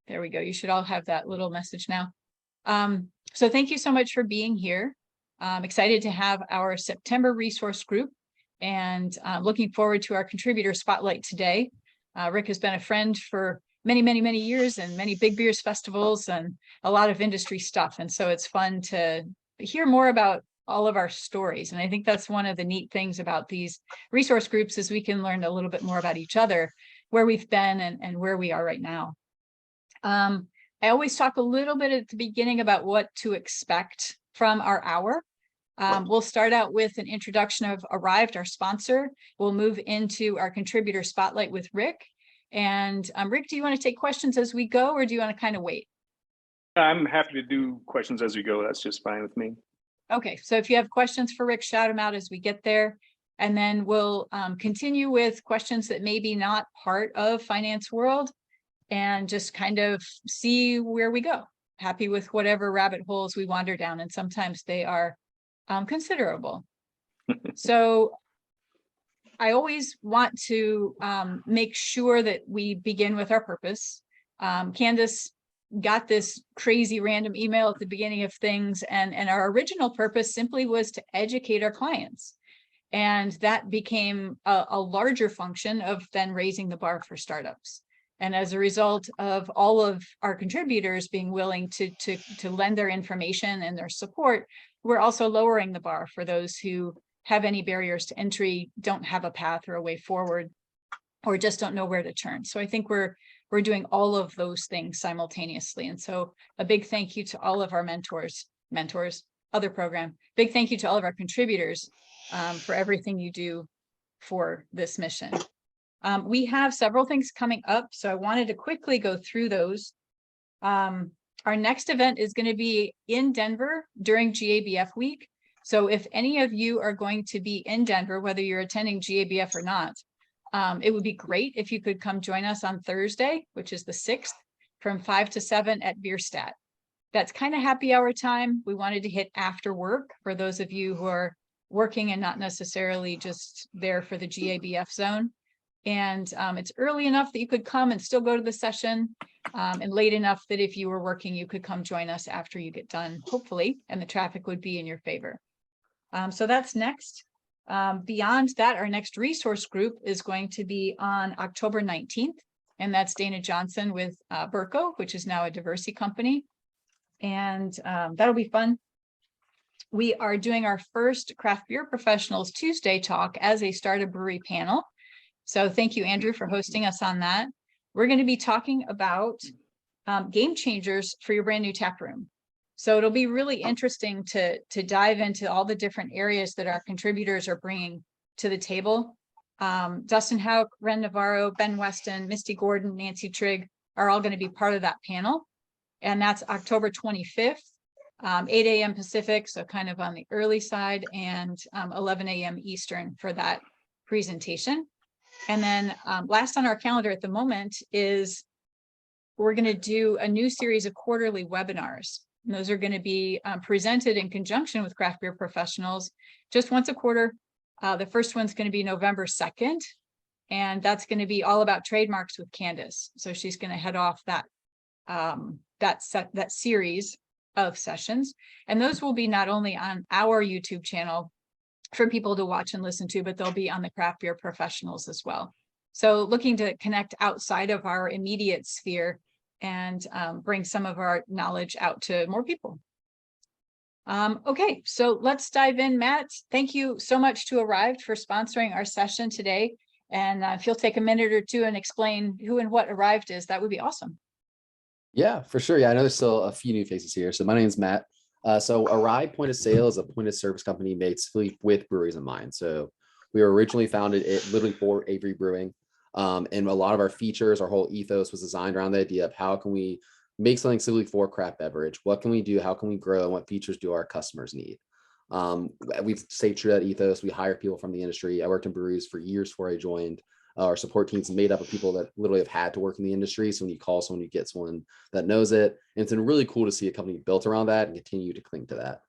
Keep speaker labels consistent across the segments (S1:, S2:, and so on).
S1: There we go. You should all have that little message now. So thank you so much for being here. I'm excited to have our September resource group and looking forward to our contributor spotlight today. Rick has been a friend for many, many, many years and many big beers festivals and a lot of industry stuff. And so it's fun to hear more about all of our stories. And I think that's one of the neat things about these resource groups is we can learn a little bit more about each other, where we've been and where we are right now. I always talk a little bit at the beginning about what to expect from our hour. We'll start out with an introduction of Arrived, our sponsor. We'll move into our contributor spotlight with Rick. And Rick, do you want to take questions as we go, or do you want to kind of wait?
S2: I'm happy to do questions as we go. That's just fine with me.
S1: Okay, so if you have questions for Rick, shout them out as we get there. And then we'll continue with questions that may be not part of Finance World and just kind of see where we go. Happy with whatever rabbit holes we wander down, and sometimes they are considerable. So I always want to make sure that we begin with our purpose. Candace got this crazy random email at the beginning of things, and our original purpose simply was to educate our clients. And that became a larger function of then raising the bar for startups. And as a result of all of our contributors being willing to lend their information and their support, we're also lowering the bar for those who have any barriers to entry, don't have a path or a way forward, or just don't know where to turn. So I think we're doing all of those things simultaneously. And so a big thank you to all of our mentors, other program. Big thank you to all of our contributors for everything you do for this mission. We have several things coming up, so I wanted to quickly go through those. Our next event is going to be in Denver during GABF week. So if any of you are going to be in Denver, whether you're attending GABF or not, it would be great if you could come join us on Thursday, which is the 6th, from 5 to 7 at Bierstadt. That's kind of happy hour time. We wanted to hit after work for those of you who are working and not necessarily just there for the GABF zone. And it's early enough that you could come and still go to the session, and late enough that if you were working, you could come join us after you get done, hopefully, and the traffic would be in your favor. So that's next. Beyond that, our next resource group is going to be on October 19th, and that's Dana Johnson with Burco, which is now a Diversey company. And that'll be fun. We are doing our first Craft Beer Professionals Tuesday talk as a Start a Brewery panel. So thank you, Andrew, for hosting us on that. We're going to be talking about game changers for your brand new tap room. So it'll be really interesting to dive into all the different areas that our contributors are bringing to the table. Dustin Hauk, Ren Navarro, Ben Weston, Misty Gordon, Nancy Trigg are all going to be part of that panel. And that's October 25th, 8 a.m. Pacific, so kind of on the early side, and 11 a.m. Eastern for that presentation. And then last on our calendar at the moment is we're going to do a new series of quarterly webinars. And those are going to be presented in conjunction with Craft Beer Professionals just once a quarter. The first one's going to be November 2nd, and that's going to be all about trademarks with Candace. So she's going to head off that that series of sessions. And those will be not only on our YouTube channel for people to watch and listen to, but they'll be on the Craft Beer Professionals as well. So looking to connect outside of our immediate sphere and bring some of our knowledge out to more people. Okay, so let's dive in. Matt, thank you so much to Arrived for sponsoring our session today. And if you'll take a minute or two and explain who and what Arrived is, that would be awesome.
S3: Yeah, for sure. Yeah, I know there's still a few new faces here. So my name is Matt. So Arrive Point of Sale is a point of service company made specifically with breweries in mind. So we were originally founded literally for Avery Brewing. And a lot of our features, our whole ethos was designed around the idea of how can we make something simply for craft beverage? What can we do? How can we grow? And what features do our customers need? We've stayed true to that ethos. We hire people from the industry. I worked in breweries for years before I joined. Our support team's made up of people that literally have had to work in the industry. So when you call someone, you get someone that knows it. And it's been really cool to see a company built around that and continue to cling to that.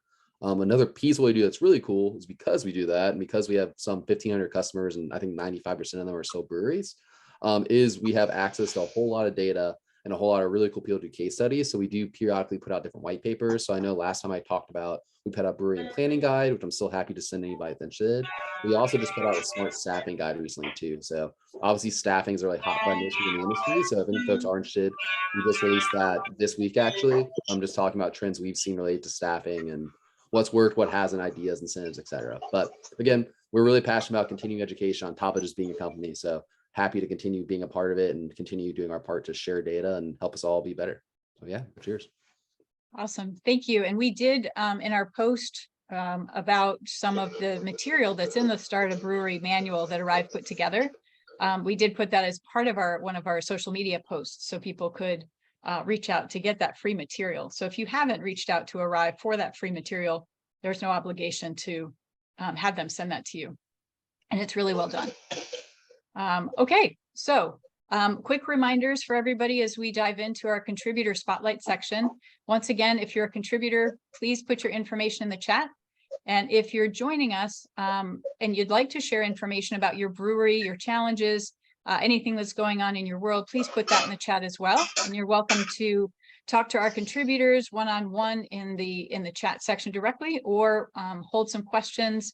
S3: Another piece of what we do that's really cool is because we do that, and because we have some 1,500 customers, and I think 95% of them are still breweries, is we have access to a whole lot of data and a whole lot of really cool people do case studies. So we do periodically put out different white papers. So I know last time I talked about, we put out brewery and planning guide, which I'm still happy to send anybody that's interested. We also just put out a smart staffing guide recently too. So obviously staffing is a really hot button issue in the industry. So if any folks are interested, we just released that this week, actually. I'm just talking about trends we've seen related to staffing and what's worked, what hasn't, ideas, incentives, et cetera. But again, we're really passionate about continuing education on top of just being a company. So happy to continue being a part of it and continue doing our part to share data and help us all be better. So yeah, cheers.
S1: Awesome. Thank you. And we did in our post about some of the material that's in the Start a Brewery manual that Arrive put together. We did put that as part of one of our social media posts so people could reach out to get that free material. So if you haven't reached out to Arrive for that free material, there's no obligation to have them send that to you. And it's really well done. Okay, so quick reminders for everybody as we dive into our contributor spotlight section. Once again, if you're a contributor, please put your information in the chat. And if you're joining us and you'd like to share information about your brewery, your challenges, anything that's going on in your world, please put that in the chat as well. And you're welcome to talk to our contributors one-on-one in the chat section directly, or hold some questions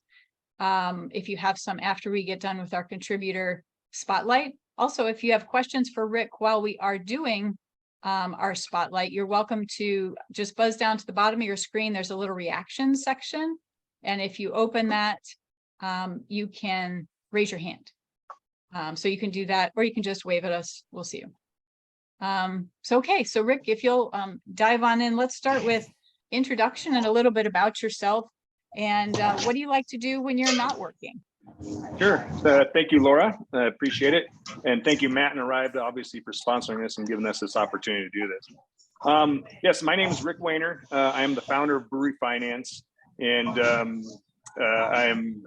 S1: if you have some after we get done with our contributor spotlight. Also, if you have questions for Rick while we are doing our spotlight, you're welcome to just buzz down to the bottom of your screen. There's a little reaction section. And if you open that, you can raise your hand. So you can do that, or you can just wave at us. We'll see you. Okay, so Rick, if you'll dive on in, let's start with introduction and a little bit about yourself. And what do you like to do when you're not working?
S2: Sure. Thank you, Laura. I appreciate it. And thank you, Matt and Arrive, obviously, for sponsoring this and giving us this opportunity to do this. Yes, my name is Rick Wayner. I am the founder of Brewery Finance. And I am,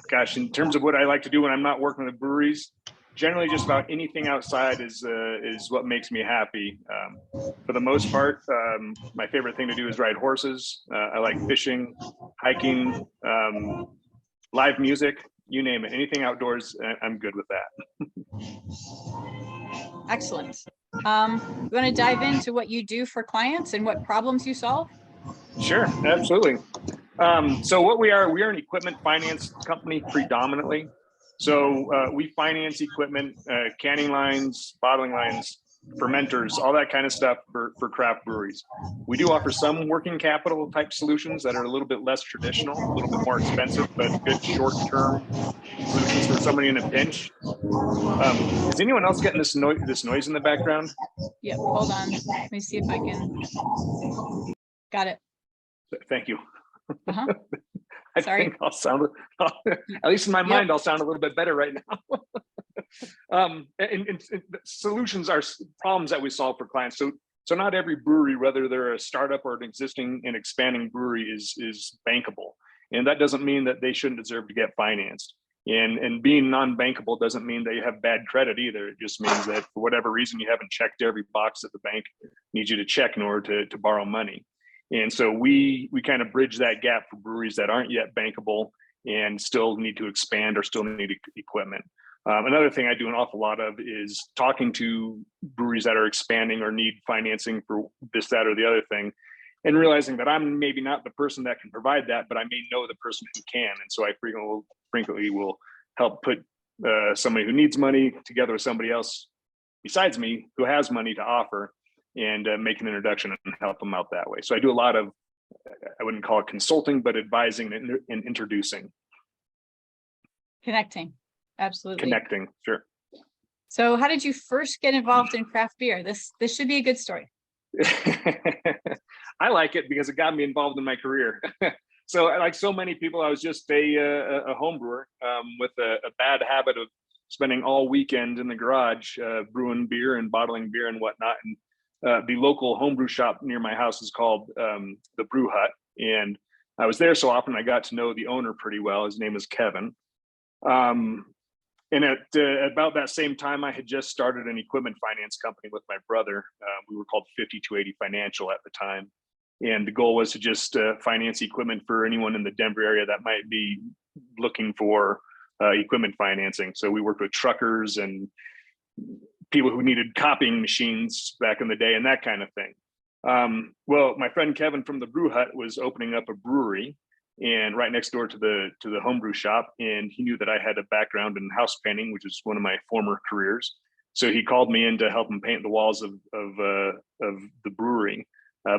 S2: gosh, in terms of what I like to do when I'm not working with breweries, generally just about anything outside is what makes me happy. For the most part, my favorite thing to do is ride horses. I like fishing, hiking, live music, you name it. Anything outdoors, I'm good with that.
S1: Excellent. You want to dive into what you do for clients and what problems you solve?
S2: Sure, absolutely. So what we are an equipment finance company predominantly. So we finance equipment, canning lines, bottling lines, fermenters, all that kind of stuff for craft breweries. We do offer some working capital type solutions that are a little bit less traditional, a little bit more expensive, but good short-term solutions for somebody in a pinch. Is anyone else getting this noise in the background?
S1: Yep, hold on. Let me see if I can. Got it.
S2: Thank you.
S1: Uh-huh.
S2: I
S1: Sorry.
S2: think I'll sound, at least in my mind, I'll sound a little bit better right now. And solutions are problems that we solve for clients. So not every brewery, whether they're a startup or an existing and expanding brewery, is bankable. And that doesn't mean that they shouldn't deserve to get financed. And being non-bankable doesn't mean they have bad credit either. It just means that for whatever reason, you haven't checked every box that the bank needs you to check in order to borrow money. And so we kind of bridge that gap for breweries that aren't yet bankable and still need to expand or still need equipment. Another thing I do an awful lot of is talking to breweries that are expanding or need financing for this, that, or the other thing, and realizing that I'm maybe not the person that can provide that, but I may know the person who can. And so I frequently will help put somebody who needs money together with somebody else besides me who has money to offer, and make an introduction and help them out that way. So I do a lot of, I wouldn't call it consulting, but advising and introducing.
S1: Connecting. Absolutely.
S2: Connecting, sure.
S1: So how did you first get involved in craft beer? This should be a good story.
S2: I like it because it got me involved in my career. So like so many people, I was just a home brewer with a bad habit of spending all weekend in the garage brewing beer and bottling beer and whatnot. And the local homebrew shop near my house is called the Brew Hut. And I was there so often I got to know the owner pretty well. His name is Kevin. And at about that same time, I had just started an equipment finance company with my brother. We were called 5280 Financial at the time. And the goal was to just finance equipment for anyone in the Denver area that might be looking for equipment financing. So we worked with truckers and people who needed copying machines back in the day and that kind of thing. Well, my friend Kevin from the Brew Hut was opening up a brewery, and right next door to the homebrew shop, and he knew that I had a background in house painting, which is one of my former careers. So he called me in to help him paint the walls of the brewery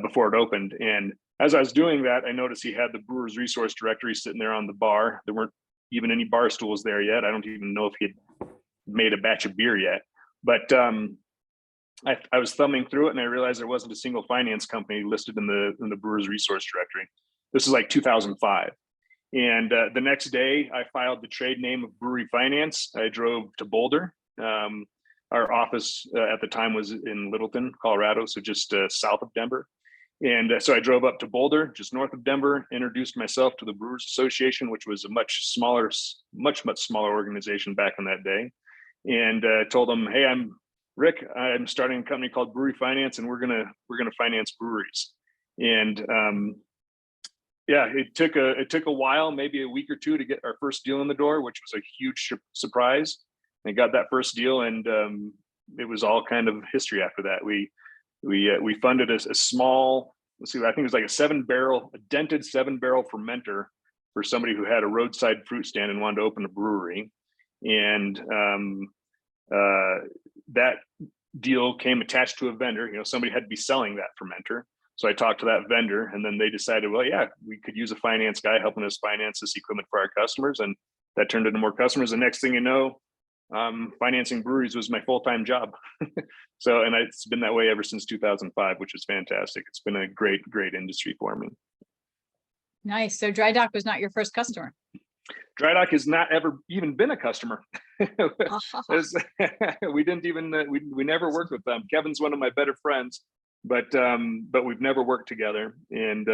S2: before it opened. And as I was doing that, I noticed he had the brewer's resource directory sitting there on the bar. There weren't even any bar stools there yet. I don't even know if he had made a batch of beer yet. But I was thumbing through it, and I realized there wasn't a single finance company listed in the brewer's resource directory. This is like 2005. And the next day, I filed the trade name of Brewery Finance. I drove to Boulder. Our office at the time was in Littleton, Colorado, so just south of Denver. And so I drove up to Boulder, just north of Denver, introduced myself to the Brewers Association, which was a much smaller organization back in that day, and told them, "Hey, I'm Rick. I'm starting a company called Brewery Finance, and we're gonna finance breweries." And yeah, it took a while, maybe a week or two, to get our first deal in the door, which was a huge surprise. I got that first deal, and it was all kind of history after that. We funded a small, let's see, I think it was like a dented 7-barrel fermenter for somebody who had a roadside fruit stand and wanted to open a brewery. And that deal came attached to a vendor. You know, somebody had to be selling that fermenter. So I talked to that vendor, and then they decided, well, yeah, we could use a finance guy helping us finance this equipment for our customers. And that turned into more customers. The next thing you know, financing breweries was my full-time job. So, and it's been that way ever since 2005, which is fantastic. It's been a great industry for me.
S1: Nice. So Dry Dock was not your first customer.
S2: Dry Dock has not ever even been a customer. We didn't even, we never worked with them. Kevin's one of my better friends, but we've never worked together. And,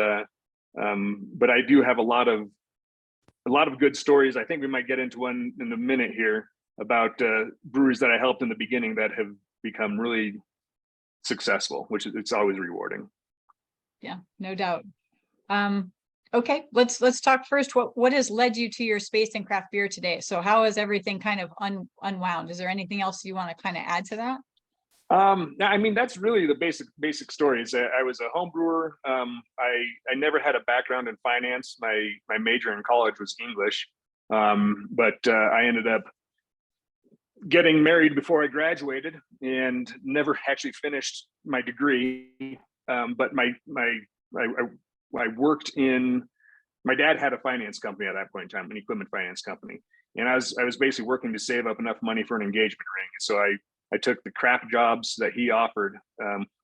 S2: but I do have a lot of good stories. I think we might get into one in a minute here about breweries that I helped in the beginning that have become really successful, which is, it's always rewarding.
S1: Yeah, no doubt. Okay, let's talk first. What has led you to your space in craft beer today? So how is everything kind of unwound? Is there anything else you want to kind of add to that?
S2: I mean, that's really the basic story. Is I was a home brewer. I never had a background in finance. My major in college was English, but I ended up getting married before I graduated and never actually finished my degree. But I worked in, my dad had a finance company at that point in time, an equipment finance company. And I was basically working to save up enough money for an engagement ring. So I took the craft jobs that he offered.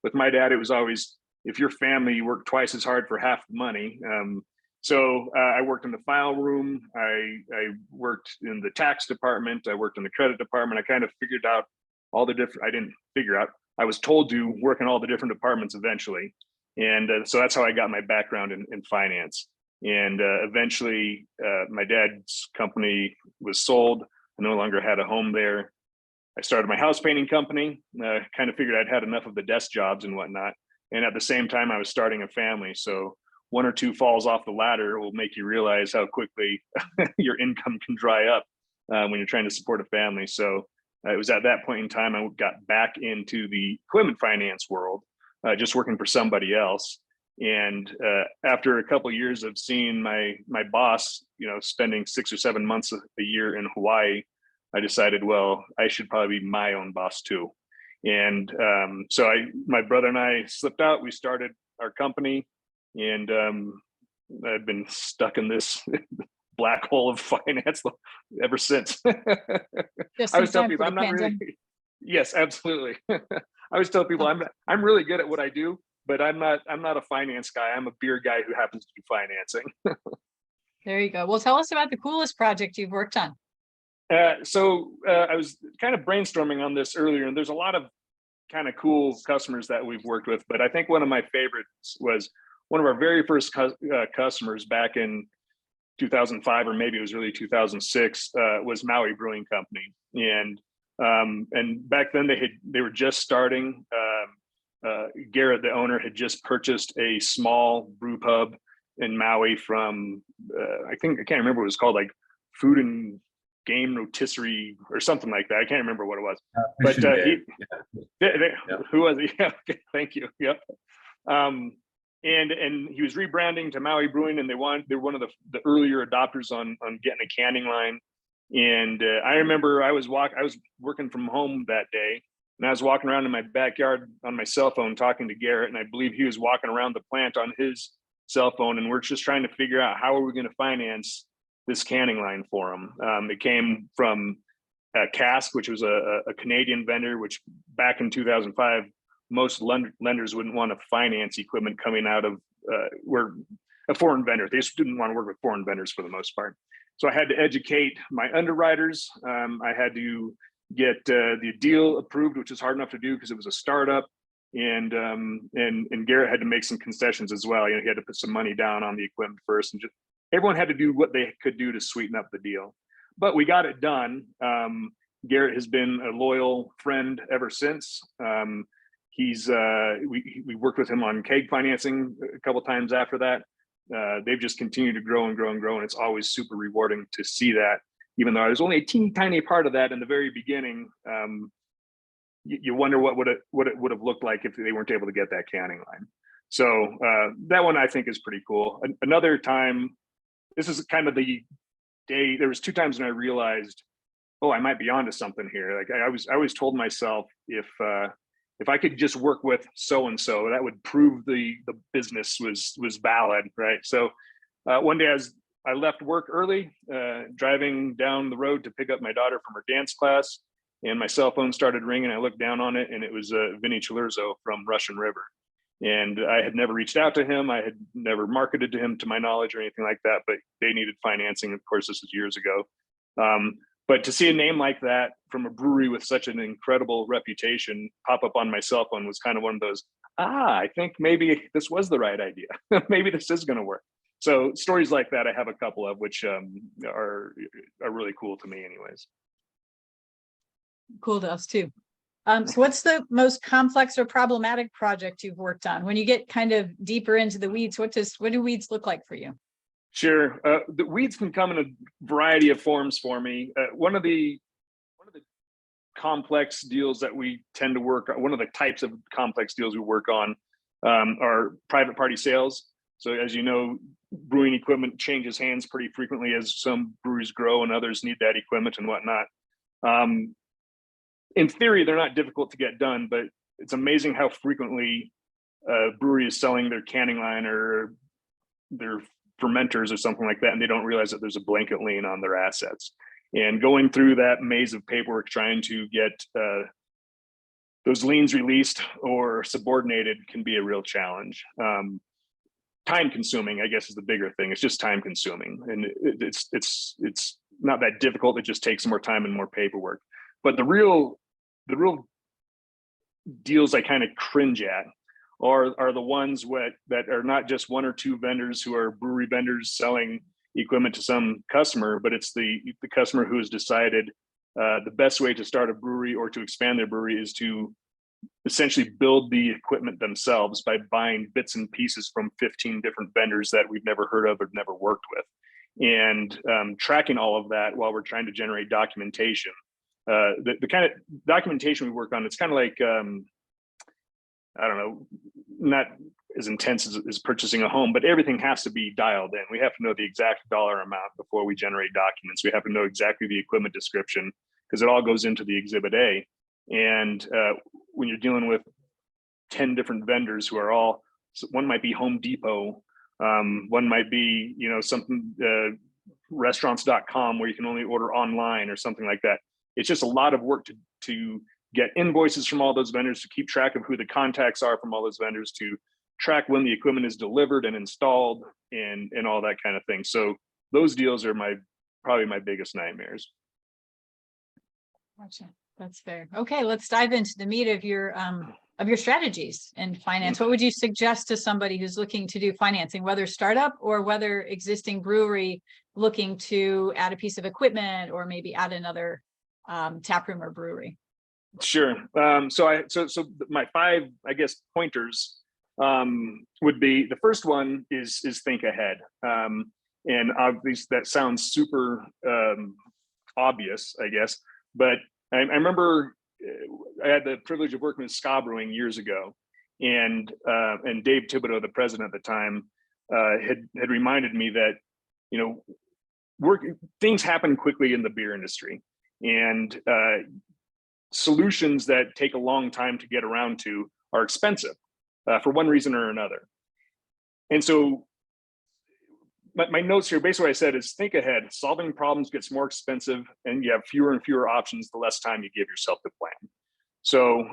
S2: With my dad, it was always, if your family, you work twice as hard for half the money. So I worked in the file room. I worked in the tax department. I worked in the credit department. I kind of figured out all the different, I didn't figure out, I was told to work in all the different departments eventually. And so that's how I got my background in finance. And eventually my dad's company was sold. I no longer had a home there. I started my house painting company, kind of figured I'd had enough of the desk jobs and whatnot. And at the same time, I was starting a family. So one or two falls off the ladder will make you realize how quickly your income can dry up when you're trying to support a family. So it was at that point in time, I got back into the equipment finance world, just working for somebody else. And after a couple of years of seeing my boss, you know, spending 6 or 7 months a year in Hawaii, I decided, well, I should probably be my own boss too. And so my brother and I slipped out. We started our company, and I've been stuck in this black hole of finance ever since. I always tell people I'm not really. Yes, absolutely. I always tell people I'm really good at what I do, but I'm not a finance guy. I'm a beer guy who happens to be financing.
S1: There you go. Well, tell us about the coolest project you've worked on.
S2: So I was kind of brainstorming on this earlier, and there's a lot of kind of cool customers that we've worked with, but I think one of my favorites was one of our very first customers back in 2005, or maybe it was really 2006, was Maui Brewing Company. And back then they were just starting. Garrett, the owner, had just purchased a small brew pub in Maui from, I can't remember what it was called, like Food and game rotisserie or something like that. I can't remember what it was.
S4: Fish
S2: But
S4: and
S2: he,
S4: game. Yeah.
S2: who was he? Yeah, okay, thank you. Yep. And he was rebranding to Maui Brewing, and they were one of the earlier adopters on getting a canning line. And I remember I was working from home that day, and I was walking around in my backyard on my cell phone talking to Garrett, and I believe he was walking around the plant on his cell phone, and we're just trying to figure out how are we going to finance this canning line for him. It came from Cask, which was a Canadian vendor, which back in 2005, most lenders wouldn't want to finance equipment coming out of where a foreign vendor. They just didn't want to work with foreign vendors for the most part. So I had to educate my underwriters. I had to get the deal approved, which is hard enough to do because it was a startup. And Garrett had to make some concessions as well. You know, he had to put some money down on the equipment first, and just everyone had to do what they could do to sweeten up the deal. But we got it done. Garrett has been a loyal friend ever since. We worked with him on keg financing a couple of times after that. They've just continued to grow and grow and grow, and it's always super rewarding to see that. Even though I was only a teeny tiny part of that in the very beginning, you wonder what it would have looked like if they weren't able to get that canning line. So that one I think is pretty cool. Another time, this is kind of the day. There was 2 times when I realized, oh, I might be onto something here. Like I always told myself, if I could just work with so and so, that would prove the business was valid, right? So one day I left work early, driving down the road to pick up my daughter from her dance class, and my cell phone started ringing. I looked down on it, and it was Vinny Chilurzo from Russian River. And I had never reached out to him. I had never marketed to him to my knowledge or anything like that, but they needed financing. Of course, this was years ago. But to see a name like that from a brewery with such an incredible reputation pop up on my cell phone was kind of one of those, I think maybe this was the right idea. Maybe this is going to work. So stories like that, I have a couple of, which are really cool to me anyways.
S1: Cool to us too. So what's the most complex or problematic project you've worked on? When you get kind of deeper into the weeds, what do weeds look like for you?
S2: Sure. The weeds can come in a variety of forms for me. One of the complex deals that we tend to work on, one of the types of complex deals we work on are private party sales. So as you know, brewing equipment changes hands pretty frequently as some breweries grow and others need that equipment and whatnot. In theory, they're not difficult to get done, but it's amazing how frequently a brewery is selling their canning line or their fermenters or something like that, and they don't realize that there's a blanket lien on their assets. And going through that maze of paperwork trying to get those liens released or subordinated can be a real challenge. Time consuming, I guess, is the bigger thing. It's just time consuming, and it's not that difficult. It just takes more time and more paperwork. But the real deals I kind of cringe at are the ones that are not just 1 or 2 vendors who are brewery vendors selling equipment to some customer, but it's the customer who has decided the best way to start a brewery or to expand their brewery is to essentially build the equipment themselves by buying bits and pieces from 15 different vendors that we've never heard of or never worked with, and tracking all of that while we're trying to generate documentation. The kind of documentation we work on, it's kind of like, I don't know, not as intense as purchasing a home, but everything has to be dialed in. We have to know the exact dollar amount before we generate documents. We have to know exactly the equipment description because it all goes into the Exhibit A. And when you're dealing with 10 different vendors who are all, one might be Home Depot, one might be, something, restaurants.com where you can only order online or something like that. It's just a lot of work to get invoices from all those vendors, to keep track of who the contacts are from all those vendors, to track when the equipment is delivered and installed and all that kind of thing. So those deals are probably my biggest nightmares.
S1: Gotcha. That's fair. Okay, let's dive into the meat of your strategies in finance. What would you suggest to somebody who's looking to do financing, whether startup or whether existing brewery looking to add a piece of equipment or maybe add another tap room or brewery?
S2: Sure. So my 5, I guess, pointers would be, the first one is think ahead. And obviously that sounds super obvious, I guess. But I remember I had the privilege of working with Ska Brewing years ago, and Dave Thibodeau, the president at the time, had reminded me that, you know, things happen quickly in the beer industry, and solutions that take a long time to get around to are expensive for one reason or another. And so my notes here, basically what I said is think ahead. Solving problems gets more expensive, and you have fewer and fewer options the less time you give yourself to plan. So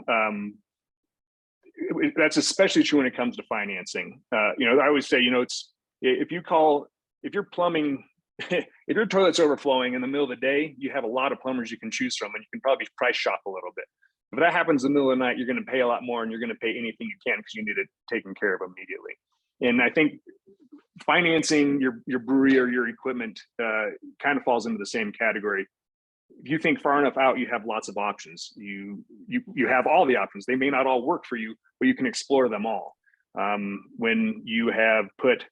S2: that's especially true when it comes to financing. You know, I always say, you know, it's if your plumbing, if your toilet's overflowing in the middle of the day, you have a lot of plumbers you can choose from, and you can probably price shop a little bit. If that happens in the middle of the night, you're going to pay a lot more, and you're going to pay anything you can because you need it taken care of immediately. And I think financing your brewery or your equipment kind of falls into the same category. If you think far enough out, you have lots of options. You have all the options. They may not all work for you, but you can explore them all. When you have put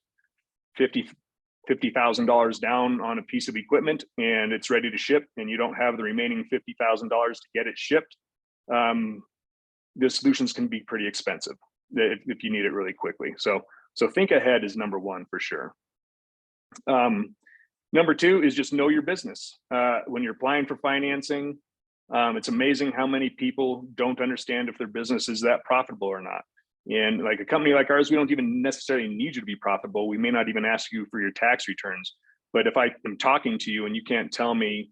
S2: $50,000 down on a piece of equipment and it's ready to ship, and you don't have the remaining $50,000 to get it shipped, the solutions can be pretty expensive if you need it really quickly. So think ahead is number one for sure. Number two is just know your business. When you're applying for financing, it's amazing how many people don't understand if their business is that profitable or not. And like a company like ours, we don't even necessarily need you to be profitable. We may not even ask you for your tax returns. But if I am talking to you and you can't tell me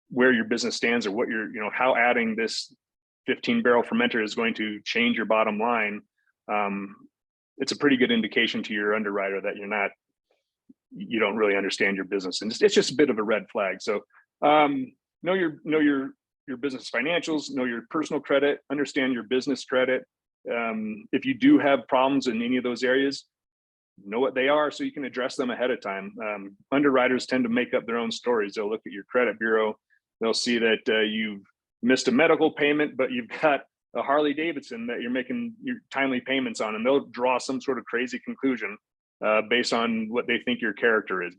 S2: where your business stands or what how adding this 15-barrel fermenter is going to change your bottom line, it's a pretty good indication to your underwriter that you don't really understand your business, and it's just a bit of a red flag. So know your business financials, know your personal credit, understand your business credit. If you do have problems in any of those areas, know what they are so you can address them ahead of time. Underwriters tend to make up their own stories. They'll look at your credit bureau, they'll see that you've missed a medical payment, but you've got a Harley Davidson that you're making your timely payments on, and they'll draw some sort of crazy conclusion based on what they think your character is.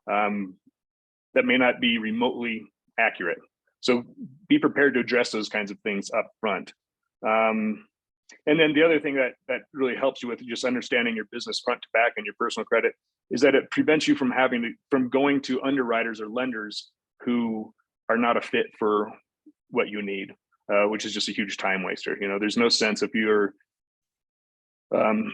S2: That may not be remotely accurate. So be prepared to address those kinds of things up front. And then the other thing that really helps you with just understanding your business front to back and your personal credit is that it prevents you from going to underwriters or lenders who are not a fit for what you need, which is just a huge time waster. You know, there's no sense if you're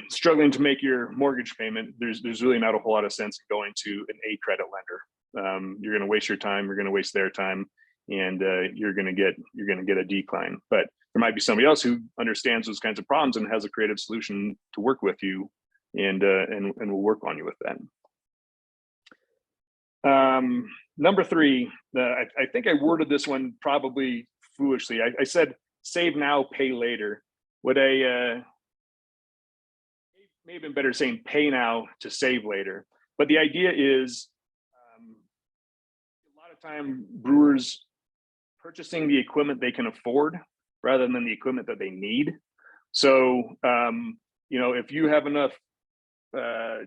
S2: struggling to make your mortgage payment, there's really not a whole lot of sense in going to an A credit lender. You're going to waste your time, you're going to waste their time, and you're going to get a decline. But there might be somebody else who understands those kinds of problems and has a creative solution to work with you, and will work on you with that. Number three, I think I worded this one probably foolishly. I said save now, pay later. What I may have been better saying pay now to save later. But the idea is a lot of time brewers purchasing the equipment they can afford rather than the equipment that they need. So, if you have enough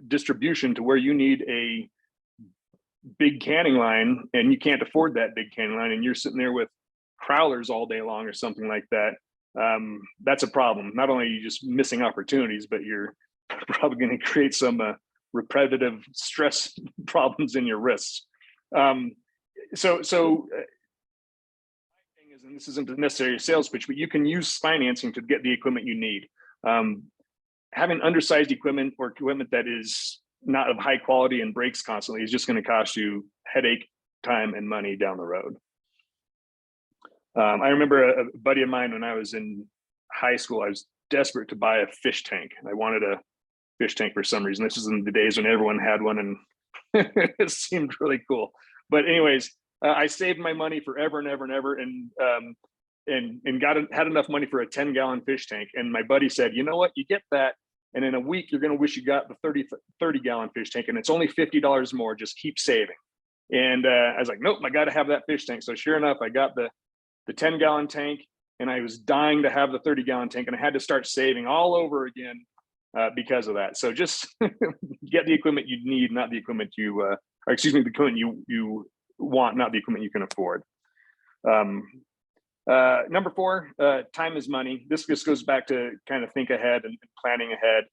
S2: distribution to where you need a big canning line and you can't afford that big canning line and you're sitting there with crowlers all day long or something like that, that's a problem. Not only are you just missing opportunities, but you're probably going to create some repetitive stress problems in your wrists. And this isn't necessarily a sales pitch, but you can use financing to get the equipment you need. Having undersized equipment or equipment that is not of high quality and breaks constantly is just going to cost you headache, time, and money down the road. I remember a buddy of mine when I was in high school, I was desperate to buy a fish tank. I wanted a fish tank for some reason. This was in the days when everyone had one, and it seemed really cool. But anyways, I saved my money forever and ever and ever, and had enough money for a 10-gallon fish tank. And my buddy said, you know what, you get that, and in a week you're going to wish you got the 30-gallon fish tank, and it's only $50 more. Just keep saving. And I was like, nope, I got to have that fish tank. So sure enough, I got the 10-gallon tank, and I was dying to have the 30-gallon tank, and I had to start saving all over again because of that. So just get the equipment you need, not the equipment the equipment you want, not the equipment you can afford. Number 4, time is money. This just goes back to kind of think ahead and planning ahead.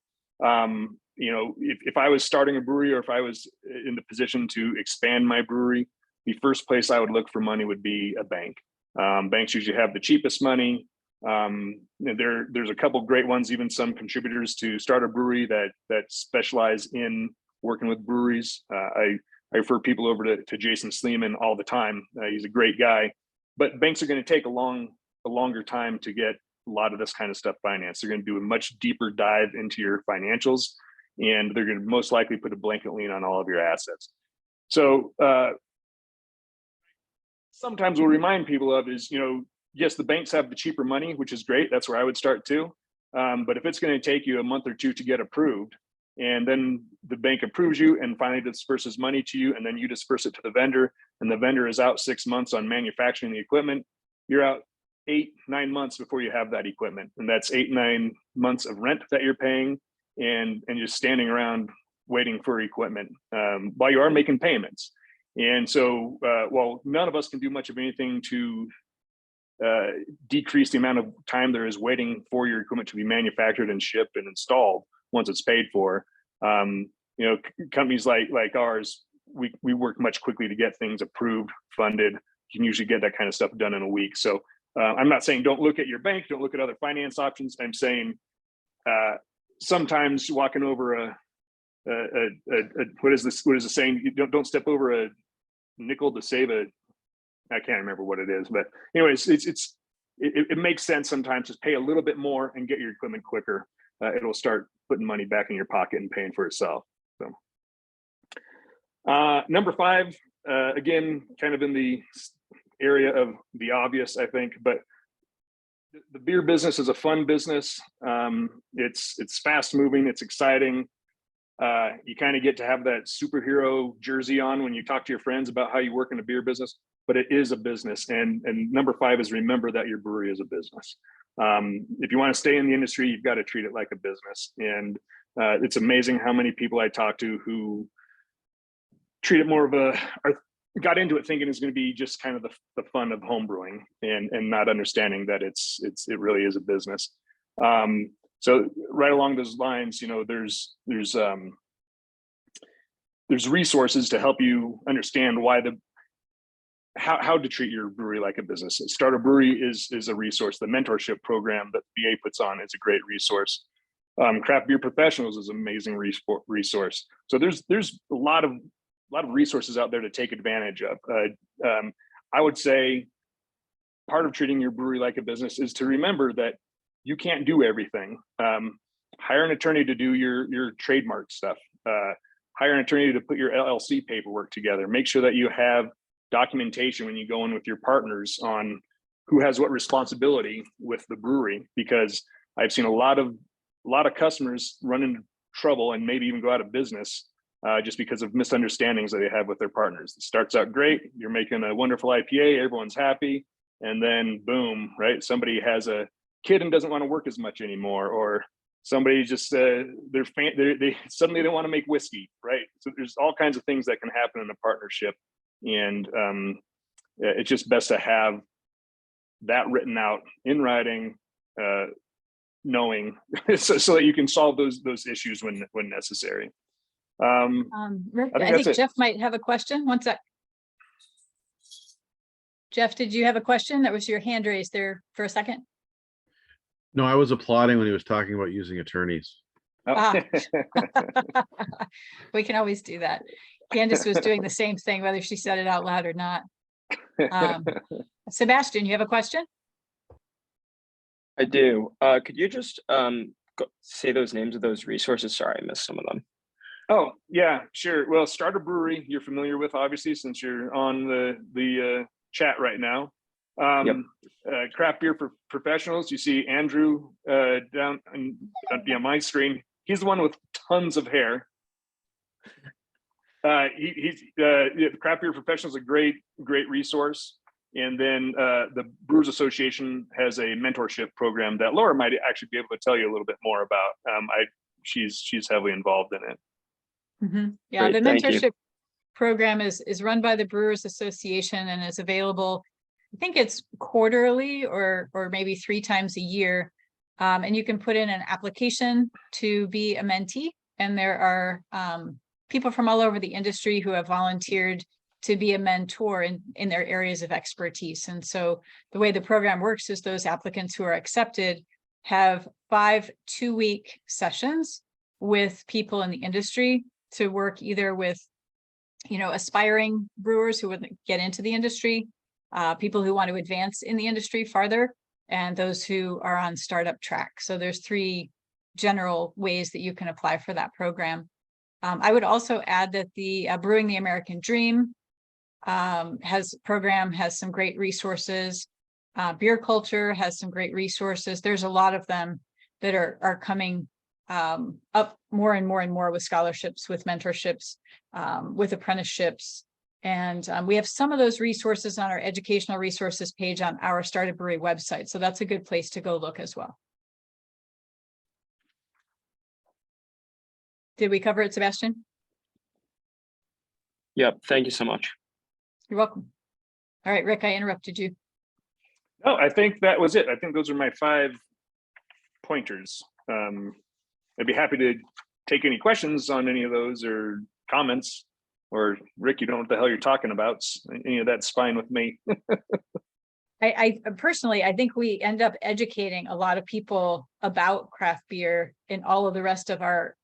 S2: You know, if I was starting a brewery, or if I was in the position to expand my brewery, the first place I would look for money would be a bank. Banks usually have the cheapest money. There's a couple great ones, even some contributors to start a brewery that specialize in working with breweries. I refer people over to Jason Sleeman all the time. He's a great guy, but banks are going to take a longer time to get a lot of this kind of stuff financed. They're going to do a much deeper dive into your financials, and they're going to most likely put a blanket lien on all of your assets. So sometimes we'll remind people of is, you know, yes, the banks have the cheaper money, which is great. That's where I would start too. But if it's going to take you a month or 2 to get approved, and then the bank approves you and finally disperses money to you, and then you disperse it to the vendor, and the vendor is out 6 months on manufacturing the equipment, you're out 8-9 months before you have that equipment. And that's 8-9 months of rent that you're paying, and just standing around waiting for equipment while you are making payments. And so while none of us can do much of anything to decrease the amount of time there is waiting for your equipment to be manufactured and shipped and installed once it's paid for, you know, companies like ours, we work much quickly to get things approved, funded. You can usually get that kind of stuff done in a week. So I'm not saying don't look at your bank, don't look at other finance options. I'm saying sometimes walking over what is the saying? You don't step over a nickel to save a, I can't remember what it is, but anyways, it makes sense sometimes to pay a little bit more and get your equipment quicker. It'll start putting money back in your pocket and paying for itself. So number 5, again, kind of in the area of the obvious, I think, but the beer business is a fun business. It's fast moving, it's exciting. You kind of get to have that superhero jersey on when you talk to your friends about how you work in a beer business, but it is a business. And number 5 is remember that your brewery is a business. If you want to stay in the industry, you've got to treat it like a business. And it's amazing how many people I talk to who treat it more of or got into it thinking it's going to be just kind of the fun of home brewing, and not understanding that it really is a business. So right along those lines, you know, there's resources to help you understand why how to treat your brewery like a business. Start a Brewery is a resource. The mentorship program that the VA puts on is a great resource. Craft Beer Professionals is an amazing resource. So there's a lot of resources out there to take advantage of. I would say part of treating your brewery like a business is to remember that you can't do everything. Hire an attorney to do your trademark stuff. Hire an attorney to put your LLC paperwork together. Make sure that you have documentation when you go in with your partners on who has what responsibility with the brewery, because I've seen a lot of customers run into trouble and maybe even go out of business just because of misunderstandings that they have with their partners. It starts out great, you're making a wonderful IPA, everyone's happy, and then boom, right? Somebody has a kid and doesn't want to work as much anymore, or somebody just they suddenly don't want to make whiskey, right? So there's all kinds of things that can happen in a partnership, and it's just best to have that written out in writing, knowing so that you can solve those issues when necessary.
S1: Rick, I think Jeff might have a question. One sec. Jeff, did you have a question? That was your hand raised there for a second.
S4: No, I was applauding when he was talking about using attorneys.
S1: Ah. We can always do that. Candace was doing the same thing, whether she said it out loud or not. Sebastian, you have a question?
S5: I do. Could you just say those names of those resources? Sorry, I missed some of them.
S2: Oh, yeah, sure. Well, Start a Brewery, you're familiar with, obviously, since you're on the chat right now.
S5: Yep.
S2: Craft Beer Professionals, you see Andrew down on my screen. He's the one with tons of hair. Craft Beer Professionals is a great resource. And then the Brewers Association has a mentorship program that Laura might actually be able to tell you a little bit more about. She's heavily involved in it.
S1: Mm-hmm. Yeah,
S5: Great,
S1: the mentorship program is run by the Brewers Association and is available. I think it's quarterly or maybe 3 times a year. And you can put in an application to be a mentee. And there are people from all over the industry who have volunteered to be a mentor in their areas of expertise. And so the way the program works is those applicants who are accepted have 5 2-week sessions with people in the industry to work either with, aspiring brewers who would get into the industry, people who want to advance in the industry farther, and those who are on startup track. So there's 3 general ways that you can apply for that program. I would also add that the Brewing the American Dream has some great resources. Beer Culture has some great resources. There's a lot of them that are coming up more and more and more with scholarships, with mentorships, with apprenticeships. And we have some of those resources on our educational resources page on our Start a Brewery website. So that's a good place to go look as well. Did we cover it, Sebastian?
S5: Yep. Thank you so much.
S1: You're welcome. All right, Rick, I interrupted you.
S2: No, I think that was it. I think those are my 5 pointers. I'd be happy to take any questions on any of those or comments. Or Rick, you don't know what the hell you're talking about. Any of that's fine with me.
S1: I personally, I think we end up educating a lot of people about craft beer in all of the rest of our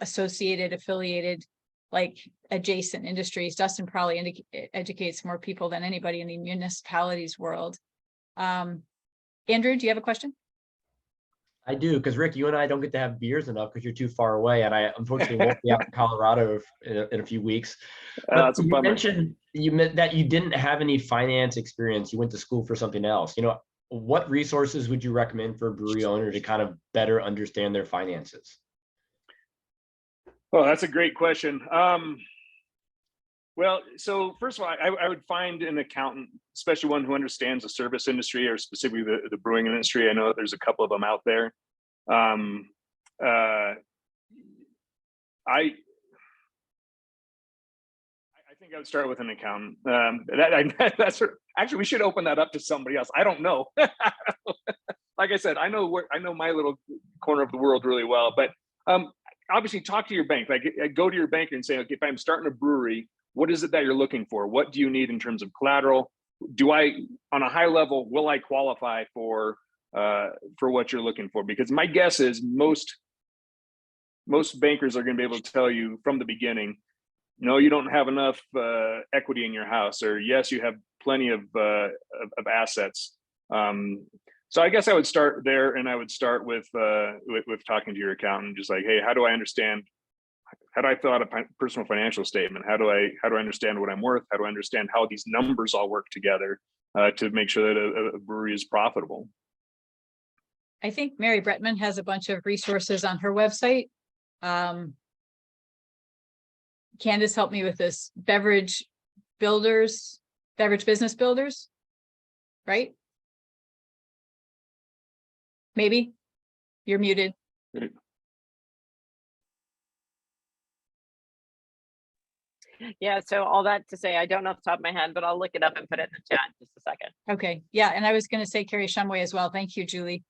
S1: associated, affiliated, like adjacent industries. Dustin probably educates more people than anybody in the municipalities world. Andrew, do you have a question?
S6: I do, because Rick, you and I don't get to have beers enough because you're too far away, and I unfortunately won't be out in Colorado in a few weeks. But you mentioned that you didn't have any finance experience. You went to school for something else. What resources would you recommend for a brewery owner to kind of better understand their finances?
S2: Well, that's a great question. Well, so first of all, I would find an accountant, especially one who understands the service industry or specifically the brewing industry. I know that there's a couple of them out there. I think I would start with an accountant. Actually, we should open that up to somebody else. I don't know. Like I said, I know my little corner of the world really well, but obviously talk to your bank. Like go to your banker and say, okay, if I'm starting a brewery, what is it that you're looking for? What do you need in terms of collateral? On a high level, will I qualify for what you're looking for? Because my guess is most bankers are going to be able to tell you from the beginning, no, you don't have enough equity in your house, or yes, you have plenty of assets. So I guess I would start there, and I would start with talking to your accountant, just like, hey, how do I fill out a personal financial statement? How do I understand what I'm worth? How do I understand how these numbers all work together to make sure that a brewery is profitable?
S1: I think Mary Bretman has a bunch of resources on her website. Candace helped me with this. Beverage Business Builders, right? Maybe you're muted.
S7: Yeah, so all that to say, I don't know off the top of my head, but I'll look it up and put it in the chat in just a second.
S1: Okay, yeah, and I was going to say Carrie Shumway as well. Thank you, Julie.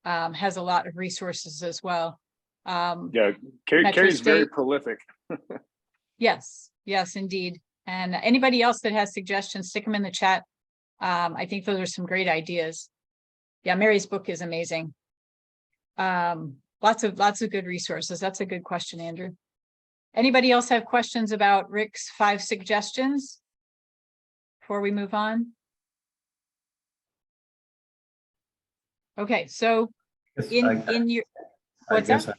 S1: Has a lot of resources as well.
S2: Yeah, Carrie's very prolific.
S1: Yes, indeed. And anybody else that has suggestions, stick them in the chat. I think those are some great ideas. Yeah, Mary's book is amazing. Lots of good resources. That's a good question, Andrew. Anybody else have questions about Rick's 5 suggestions before we move on? Okay, so in your, what's that?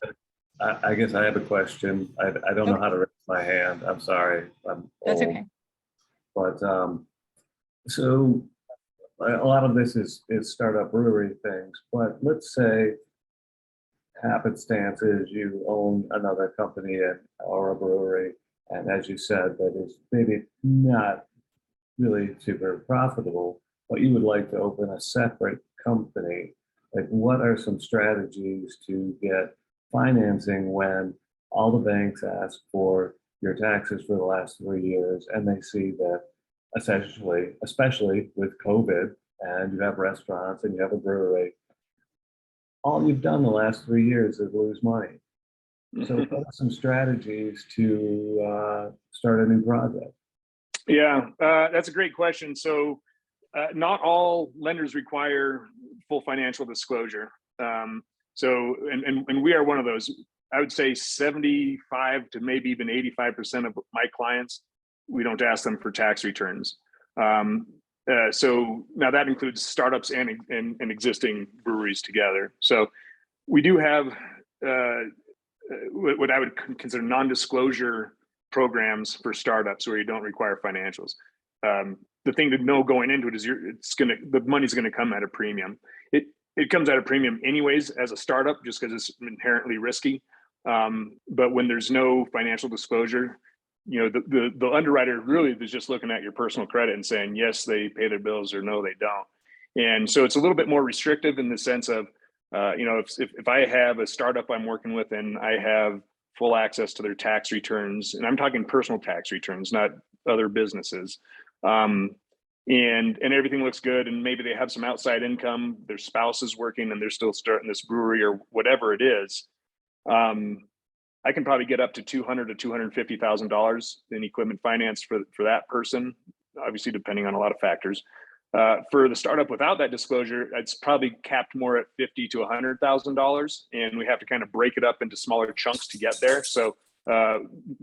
S8: I guess I have a question. I don't know how to raise my hand. I'm sorry.
S1: That's
S8: old.
S1: okay.
S8: But so a lot of this is startup brewery things. But let's say happenstance is you own another company or a brewery, and as you said, that is maybe not really super profitable, but you would like to open a separate company. Like, what are some strategies to get financing when all the banks ask for your taxes for the last 3 years, and they see that essentially, especially with COVID, and you have restaurants and you have a brewery, all you've done the last 3 years is lose money. So what are some strategies to start a new project?
S2: Yeah, that's a great question. So not all lenders require full financial disclosure. And we are one of those. I would say 75 to maybe even 85% of my clients, we don't ask them for tax returns. So now that includes startups and existing breweries together. So we do have what I would consider non-disclosure programs for startups where you don't require financials. The thing to know going into it is the money's gonna come at a premium. It comes at a premium anyways as a startup, just because it's inherently risky. But when there's no financial disclosure, the underwriter really is just looking at your personal credit and saying, yes, they pay their bills, or no, they don't. And so it's a little bit more restrictive in the sense of, if I have a startup I'm working with and I have full access to their tax returns, and I'm talking personal tax returns, not other businesses, and everything looks good, and maybe they have some outside income, their spouse is working and they're still starting this brewery or whatever it is, I can probably get up to $200,000 to $250,000 in equipment finance for that person, obviously depending on a lot of factors. For the startup without that disclosure, it's probably capped more at $50,000 to $100,000, and we have to kind of break it up into smaller chunks to get there. So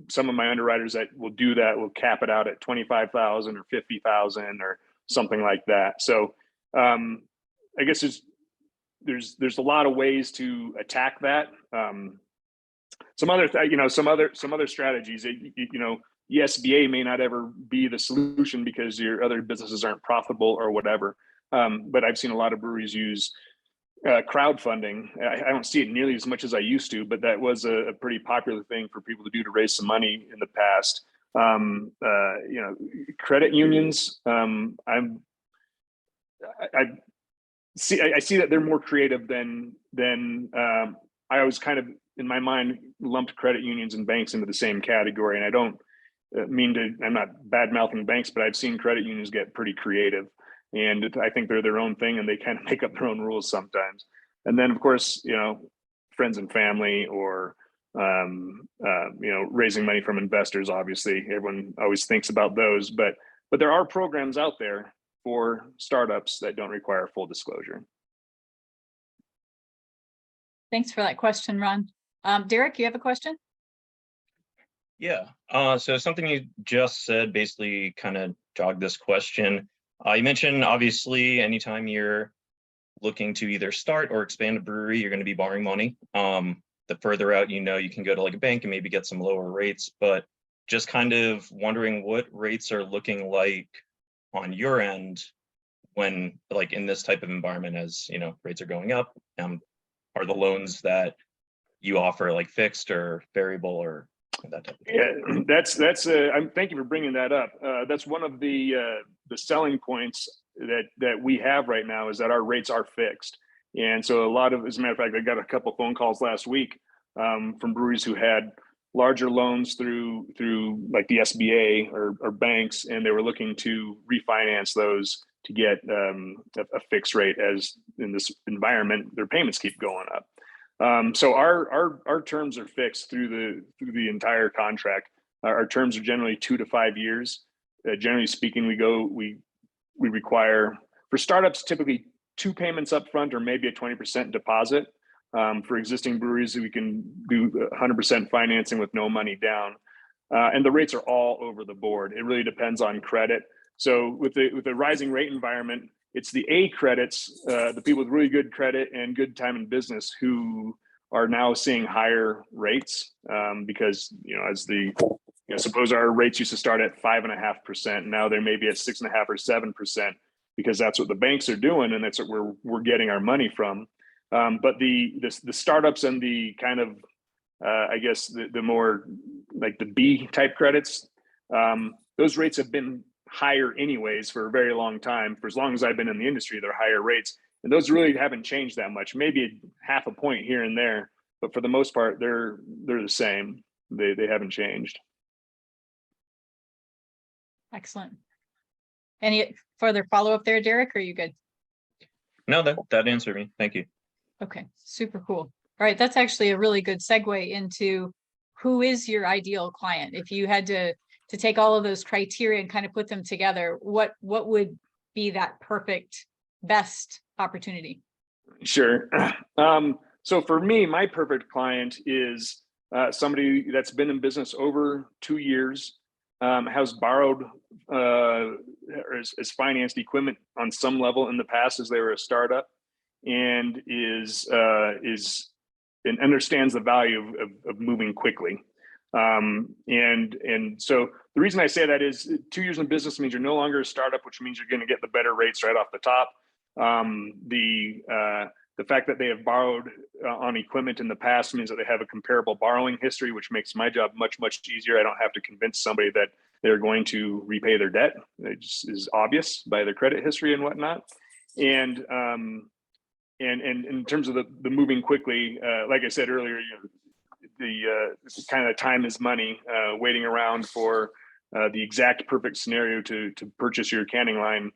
S2: some of my underwriters that will do that will cap it out at 25,000 or 50,000 or something like that. So I guess there's a lot of ways to attack that. Some other strategies. The SBA may not ever be the solution because your other businesses aren't profitable or whatever. But I've seen a lot of breweries use crowdfunding. I don't see it nearly as much as I used to, but that was a pretty popular thing for people to do to raise some money in the past. Credit unions. I see that they're more creative than I always kind of in my mind lumped credit unions and banks into the same category, and I don't I'm not bad mouthing banks, but I've seen credit unions get pretty creative, and I think they're their own thing and they kind of make up their own rules sometimes. And then of course, friends and family, or raising money from investors. Obviously, everyone always thinks about those, but there are programs out there for startups that don't require full disclosure.
S1: Thanks for that question, Ron. Derek, you have a question?
S9: Yeah. So something you just said basically kind of jogged this question. You mentioned obviously anytime you're looking to either start or expand a brewery, you're going to be borrowing money. The further out, you can go to like a bank and maybe get some lower rates, but just kind of wondering what rates are looking like on your end when like in this type of environment, as rates are going up. Are the loans that you offer like fixed or variable or that type of thing?
S2: Yeah, that's thank you for bringing that up. That's one of the selling points that we have right now, is that our rates are fixed. And so as a matter of fact, I got a couple phone calls last week from breweries who had larger loans through like the SBA or banks, and they were looking to refinance those to get a fixed rate, as in this environment their payments keep going up. So our terms are fixed through the entire contract. Our terms are generally 2 to 5 years. Generally speaking, we require, for startups, typically 2 payments up front or maybe a 20% deposit. For existing breweries, we can do 100% financing with no money down. And the rates are all over the board. It really depends on credit. So with the rising rate environment, it's the A credits, the people with really good credit and good time in business, who are now seeing higher rates because, suppose our rates used to start at 5.5%. Now they may be at 6.5 or 7%, because that's what the banks are doing, and that's what we're getting our money from. But the startups and the kind of, I guess the more like the B type credits, those rates have been higher anyways for a very long time. For as long as I've been in the industry, they're higher rates, and those really haven't changed that much. Maybe half a point here and there, but for the most part, they're the same. They haven't changed.
S1: Excellent. Any further follow-up there, Derek? Or are you good?
S9: No, that answered me. Thank you.
S1: Okay, super cool. All right, that's actually a really good segue into who is your ideal client. If you had to take all of those criteria and kind of put them together, what would be that perfect, best opportunity?
S2: Sure. So for me, my perfect client is somebody that's been in business over 2 years, has borrowed or is financed equipment on some level in the past as they were a startup, and is and understands the value of moving quickly. And so the reason I say that is 2 years in business means you're no longer a startup, which means you're going to get the better rates right off the top. The fact that they have borrowed on equipment in the past means that they have a comparable borrowing history, which makes my job much easier. I don't have to convince somebody that they're going to repay their debt. It just is obvious by their credit history and whatnot. And in terms of the moving quickly, like I said earlier, the kind of time is money. Waiting around for the exact perfect scenario to purchase your canning line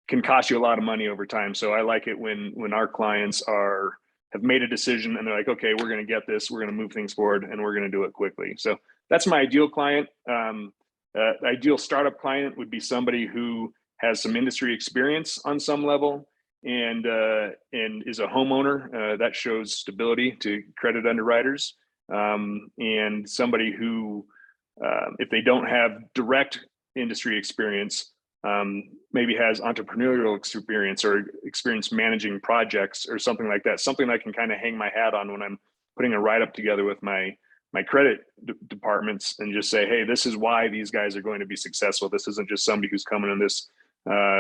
S2: can cost you a lot of money over time. So I like it when our clients have made a decision and they're like, okay, we're going to get this, we're going to move things forward, and we're going to do it quickly. So that's my ideal client. Ideal startup client would be somebody who has some industry experience on some level and is a homeowner. That shows stability to credit underwriters. And somebody who, if they don't have direct industry experience, maybe has entrepreneurial experience or experience managing projects or something like that, something I can kind of hang my hat on when I'm putting a write-up together with my credit departments and just say, hey, this is why these guys are going to be successful. This isn't just somebody who's coming in this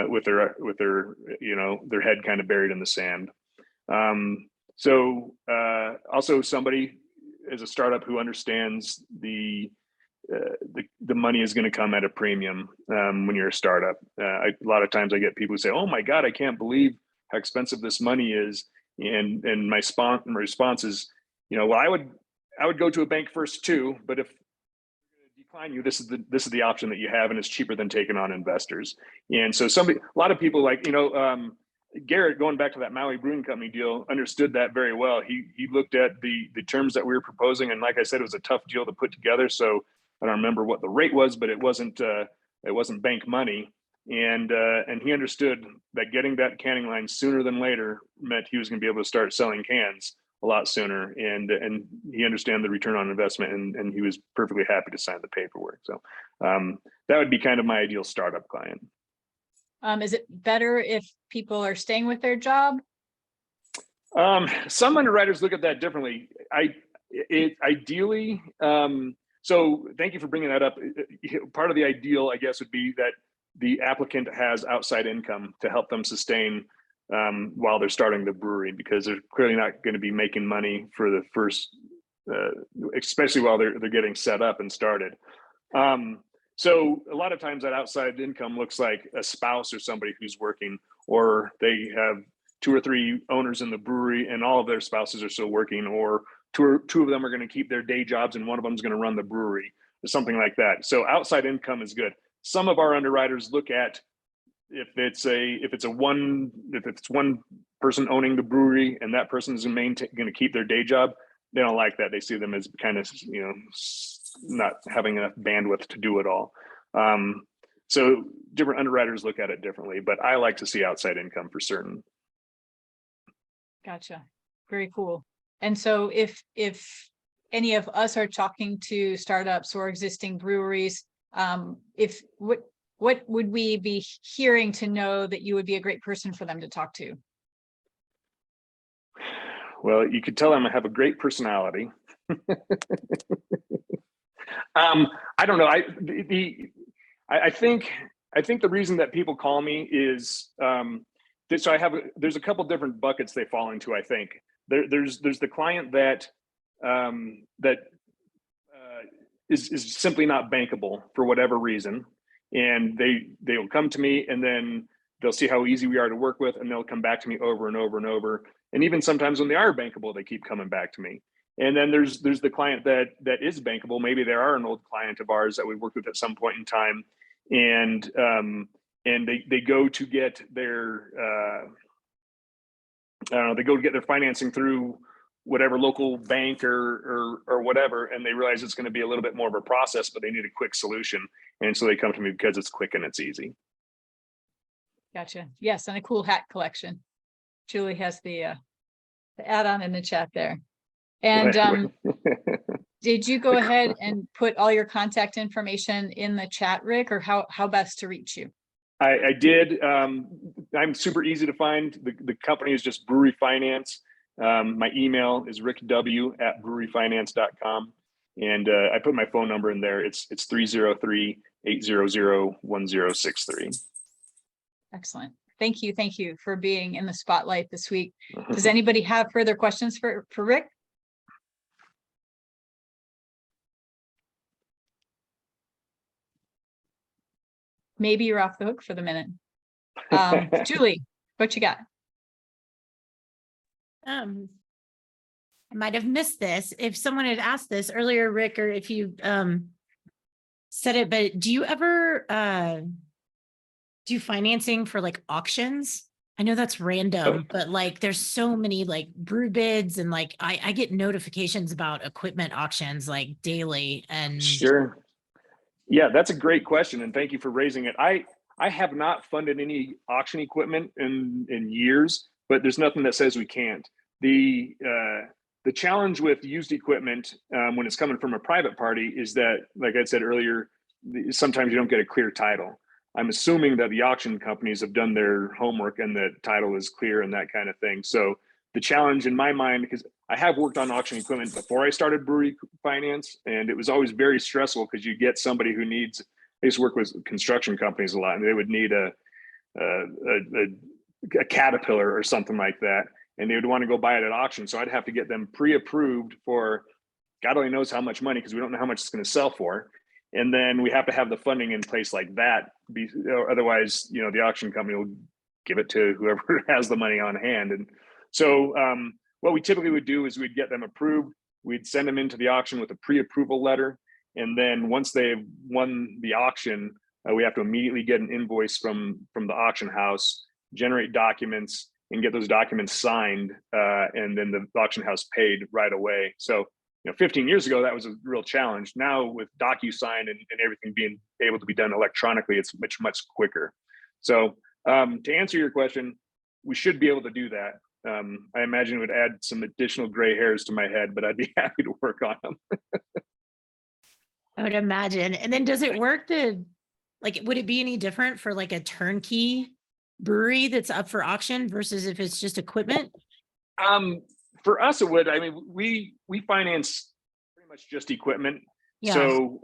S2: with their their head kind of buried in the sand. Also somebody as a startup who understands the money is going to come at a premium when you're a startup. A lot of times I get people who say, "Oh my God, I can't believe how expensive this money is," and my response is, well, I would go to a bank first too, but if decline you, this is the option that you have, and it's cheaper than taking on investors. And so a lot of people like Garrett, going back to that Maui Brewing Company deal, understood that very well. He looked at the terms that we were proposing, and like I said, it was a tough deal to put together. So I don't remember what the rate was, but it wasn't bank money, and he understood that getting that canning line sooner than later meant he was going to be able to start selling cans a lot sooner, and he understood the return on investment, and he was perfectly happy to sign the paperwork. So that would be kind of my ideal startup client.
S1: Is it better if people are staying with their job?
S2: Some underwriters look at that differently. Ideally, so thank you for bringing that up. Part of the ideal, I guess, would be that the applicant has outside income to help them sustain while they're starting the brewery, because they're clearly not going to be making money for the first, especially while they're getting set up and started. So a lot of times that outside income looks like a spouse or somebody who's working, or they have 2 or 3 owners in the brewery and all of their spouses are still working, or two of them are going to keep their day jobs and one of them is going to run the brewery or something like that. So outside income is good. Some of our underwriters look at if it's one person owning the brewery and that person is going to keep their day job. They don't like that. They see them as kind of not having enough bandwidth to do it all. So different underwriters look at it differently, but I like to see outside income for certain.
S1: Gotcha. Very cool. And so if any of us are talking to startups or existing breweries, what would we be hearing to know that you would be a great person for them to talk to?
S2: Well, you could tell them I have a great personality. I don't know. I think the reason that people call me is so there's a couple different buckets they fall into. I think there's the client that is simply not bankable for whatever reason, and they'll come to me, and then they'll see how easy we are to work with, and they'll come back to me over and over and over. And even sometimes when they are bankable, they keep coming back to me. And then there's the client that is bankable. Maybe they are an old client of ours that we worked with at some point in time, and they go to get their I don't know, they go to get their financing through whatever local bank or whatever, and they realize it's going to be a little bit more of a process, but they need a quick solution, and so they come to me because it's quick and it's easy.
S1: Gotcha. Yes, and a cool hat collection. Julie has the add-on in the chat there. And did you go ahead and put all your contact information in the chat, Rick, or how best to reach you?
S2: I did. I'm super easy to find. The company is just Brewery Finance. My email is rickw@breweryfinance.com. And I put my phone number in there. It's 303-800-1063.
S1: Excellent. Thank you for being in the spotlight this week. Does anybody have further questions for Rick? Maybe you're off the hook for the minute. Julie, what you got?
S10: I might have missed this. If someone had asked this earlier, Rick, or if you said it, but do you ever do financing for like auctions? I know that's random, but like there's so many like brew bids and like I get notifications about equipment auctions like daily. And
S2: sure. Yeah, that's a great question, and thank you for raising it. I have not funded any auction equipment in years, but there's nothing that says we can't. The challenge with used equipment when it's coming from a private party is that, like I said earlier, sometimes you don't get a clear title. I'm assuming that the auction companies have done their homework and the title is clear and that kind of thing. So the challenge in my mind, because I have worked on auction equipment before I started Brewery Finance, and it was always very stressful because you get somebody who needs, I used to work with construction companies a lot, and they would need a Caterpillar or something like that, and they would want to go buy it at auction. So I'd have to get them pre-approved for God only knows how much money, because we don't know how much it's going to sell for. And then we have to have the funding in place like that. Otherwise, you know, the auction company will give it to whoever has the money on hand. And so what we typically would do is we'd get them approved. We'd send them into the auction with a pre-approval letter. And then once they've won the auction, we have to immediately get an invoice from the auction house, generate documents, and get those documents signed. And then the auction house paid right away. So, you know, 15 years ago, that was a real challenge. Now with DocuSign and everything being able to be done electronically, it's much quicker. So to answer your question, we should be able to do that. I imagine it would add some additional gray hairs to my head, but I'd be happy to work on them.
S10: I would imagine. And then does it work like, would it be any different for like a turnkey brewery that's up for auction versus if it's just equipment?
S2: For us, it would. I mean, we finance pretty much just equipment.
S10: Yeah.
S2: So,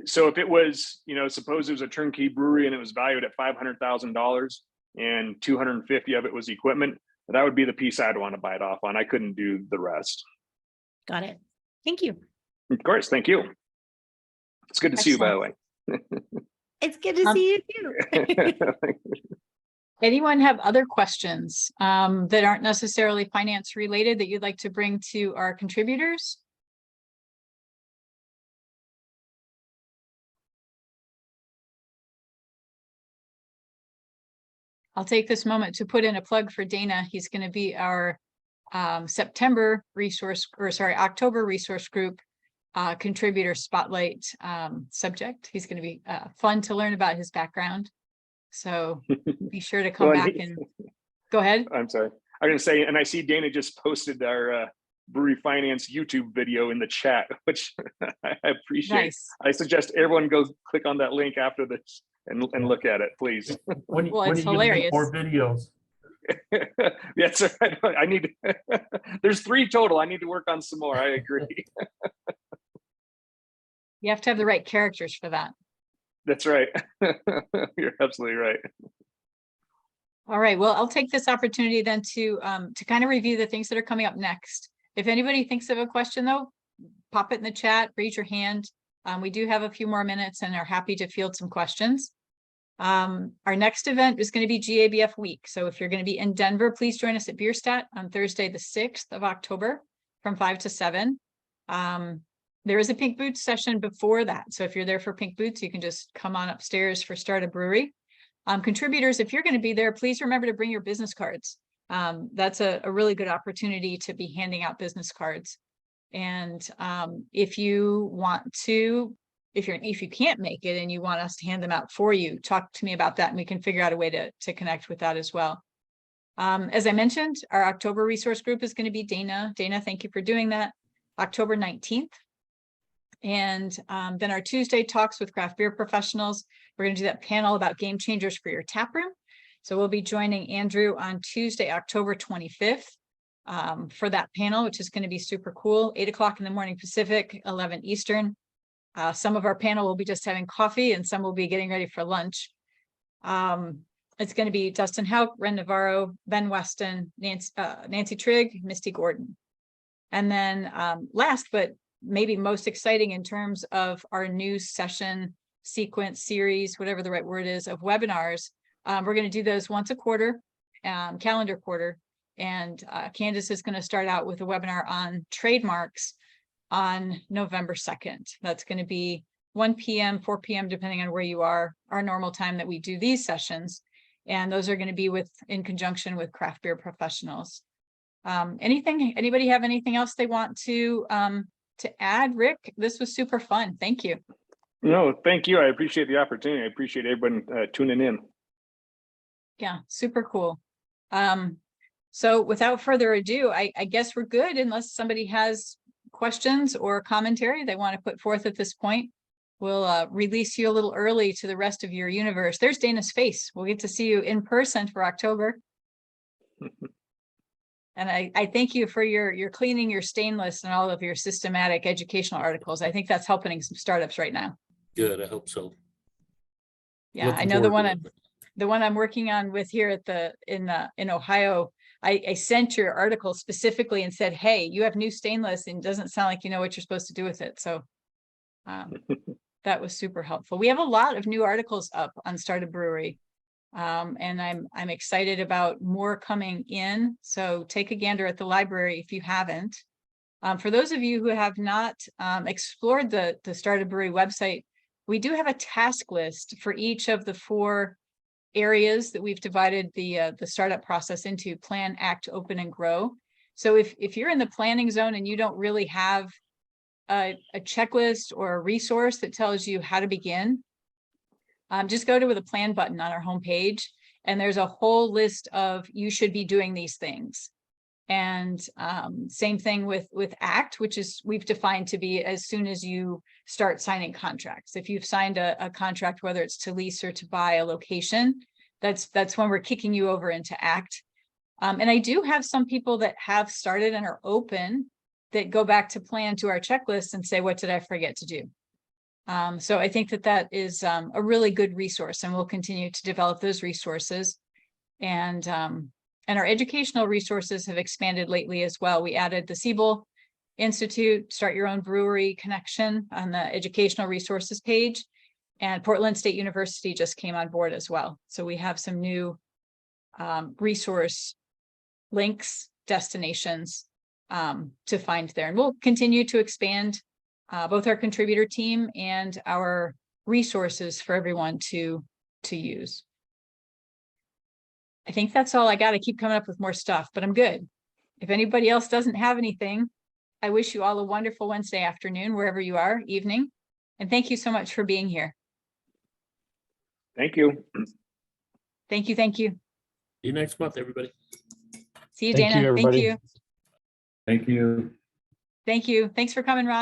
S2: so if it was, you know, suppose it was a turnkey brewery and it was valued at $500,000 and 250 of it was equipment, that would be the piece I'd want to buy it off on. I couldn't do the rest.
S10: Got it. Thank you.
S2: Of course. Thank you. It's good to see you, by the way.
S10: It's good to see you too.
S1: Anyone have other questions that aren't necessarily finance related that you'd like to bring to our contributors? I'll take this moment to put in a plug for Dana. He's going to be our October resource group contributor spotlight subject. He's going to be fun to learn about his background. So be sure to come back and go ahead.
S2: I'm sorry. I'm going to say, and I see Dana just posted our Brewery Finance YouTube video in the chat, which I appreciate.
S1: Nice.
S2: I suggest everyone go click on that link after this and look at it, please.
S1: Well, it's hilarious.
S8: More videos.
S2: That's right. I need. There's 3 total. I need to work on some more. I agree.
S1: You have to have the right characters for that.
S2: That's right. You're absolutely right.
S1: All right. Well, I'll take this opportunity then to kind of review the things that are coming up next. If anybody thinks of a question, though, pop it in the chat, raise your hand. We do have a few more minutes and are happy to field some questions. Our next event is going to be GABF week. So if you're going to be in Denver, please join us at Bierstadt on Thursday, the 6th of October from 5 to 7. there is a Pink Boots session before that. So if you're there for Pink Boots, you can just come on upstairs for Start a Brewery. Contributors, if you're going to be there, please remember to bring your business cards. That's a really good opportunity to be handing out business cards. And if you want to, if you can't make it and you want us to hand them out for you, talk to me about that and we can figure out a way to connect with that as well. As I mentioned, our October resource group is going to be Dana. Dana, thank you for doing that. October 19th. And then our Tuesday talks with craft beer professionals. We're going to do that panel about game changers for your tap room. So we'll be joining Andrew on Tuesday, October 25th for that panel, which is going to be super cool. 8 o'clock in the morning Pacific, 11 Eastern. Some of our panel will be just having coffee and some will be getting ready for lunch. It's going to be Dustin Houck, Ren Navarro, Ben Weston, Nancy Trigg, Misty Gordon. And then last, but maybe most exciting in terms of our new session sequence series, whatever the right word is, of webinars. We're going to do those once a quarter, calendar quarter. And Candace is going to start out with a webinar on trademarks on November 2nd. That's going to be 1 p.m., 4 p.m., depending on where you are, our normal time that we do these sessions. And those are going to be in conjunction with craft beer professionals. Anybody have anything else they want to add? Rick, this was super fun. Thank you.
S2: No, thank you. I appreciate the opportunity. I appreciate everyone tuning in.
S1: Yeah, super cool. So without further ado, I guess we're good unless somebody has questions or commentary they want to put forth at this point. We'll release you a little early to the rest of your universe. There's Dana's face. We'll get to see you in person for October. And I thank you for your cleaning your stainless and all of your systematic educational articles. I think that's helping some startups right now.
S11: Good, I hope so.
S1: Yeah,
S11: Looking
S1: I know
S11: forward to it.
S1: the one I'm working on with here at in Ohio. I sent your article specifically and said, hey, you have new stainless and it doesn't sound like you know what you're supposed to do with it. So that was super helpful. We have a lot of new articles up on Start a Brewery. And I'm excited about more coming in. So take a gander at the library if you haven't. For those of you who have not explored the Start a Brewery website, we do have a task list for each of the 4 areas that we've divided the startup process into: plan, act, open, and grow. So if you're in the planning zone and you don't really have a checklist or a resource that tells you how to begin, just go to the plan button on our homepage, and there's a whole list of you should be doing these things. And same thing with act, which is we've defined to be as soon as you start signing contracts. If you've signed a contract, whether it's to lease or to buy a location, that's when we're kicking you over into act. And I do have some people that have started and are open that go back to plan to our checklist and say, what did I forget to do? So I think that is a really good resource, and we'll continue to develop those resources. And our educational resources have expanded lately as well. We added the Siebel Institute, Start Your Own Brewery connection on the educational resources page, and Portland State University just came on board as well. So we have some new resource links, destinations to find there. And we'll continue to expand both our contributor team and our resources for everyone to use. I think that's all I got. I keep coming up with more stuff, but I'm good. If anybody else doesn't have anything, I wish you all a wonderful Wednesday afternoon, wherever you are, evening. And thank you so much for being here.
S2: Thank you.
S1: Thank you. Thank you.
S11: See you next month, everybody.
S1: See you,
S6: Thank
S1: Dana.
S6: you, everybody.
S1: Thank you.
S8: Thank you.
S1: Thank you. Thanks for coming, Ron.